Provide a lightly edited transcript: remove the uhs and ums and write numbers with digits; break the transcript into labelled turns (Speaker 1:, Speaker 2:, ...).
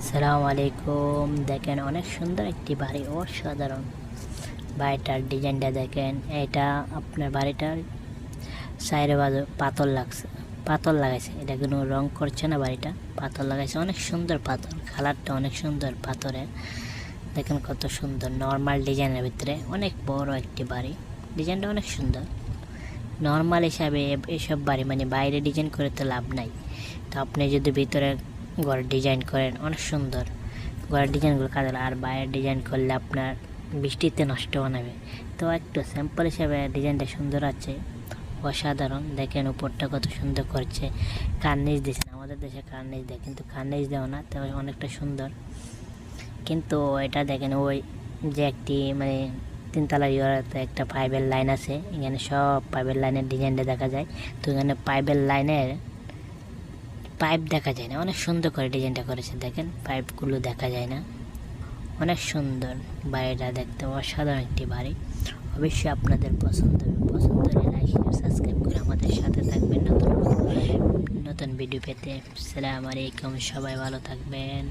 Speaker 1: সালাম আলাইকুম। দেখেন অনেক সুন্দর একটি বাড়ি, অসাধারণ। বাড়িটার ডিজাইনটা দেখেন। এটা আপনার বাড়িটার সাইডে বাজু পাথর লাগছে, পাথর লাগাইছে। এটা কোনো রং করছে না, বাড়িটা পাথর লাগাইছে। অনেক সুন্দর পাথর, কালারটা অনেক সুন্দর পাথরে। দেখেন কত সুন্দর, নর্মাল ডিজাইনের ভিতরে অনেক বড় একটি বাড়ি। ডিজাইনটা অনেক সুন্দর। নর্মাল হিসাবে এসব বাড়ি মানে বাইরে ডিজাইন করে তো লাভ নাই। তো আপনি যদি ভিতরে ঘর ডিজাইন করেন, অনেক সুন্দর ঘরের ডিজাইনগুলো কাজে লাগে। আর বাইরের ডিজাইন করলে আপনার বৃষ্টিতে নষ্ট বানাবে। তো একটু স্যাম্পল হিসাবে ডিজাইনটা সুন্দর আছে, অসাধারণ। দেখেন উপরটা কত সুন্দর করছে, কার্নিশ দিয়েছেন। আমাদের দেশে কার্নিশ দেয়, কিন্তু কার্নিশ দেওয়া না, তো অনেকটা সুন্দর। কিন্তু এটা দেখেন ওই যে একটি মানে তিনতলা ইয়েতে একটা পাইপের লাইন আছে। এখানে সব পাইপের লাইনের ডিজাইনটা দেখা যায়। তো এখানে পাইপের লাইনের পাইপ দেখা যায় না, অনেক সুন্দর করে ডিজাইনটা করেছে। দেখেন পাইপগুলো দেখা যায় না, অনেক সুন্দর। বাড়িটা দেখতে অসাধারণ একটি বাড়ি। অবশ্যই আপনাদের পছন্দ হবে। পছন্দ হলে লাইক শেয়ার সাবস্ক্রাইব করে আমাদের সাথে থাকবেন নতুন নতুন ভিডিও পেতে। আসসালামু আলাইকুম, সবাই ভালো থাকবেন।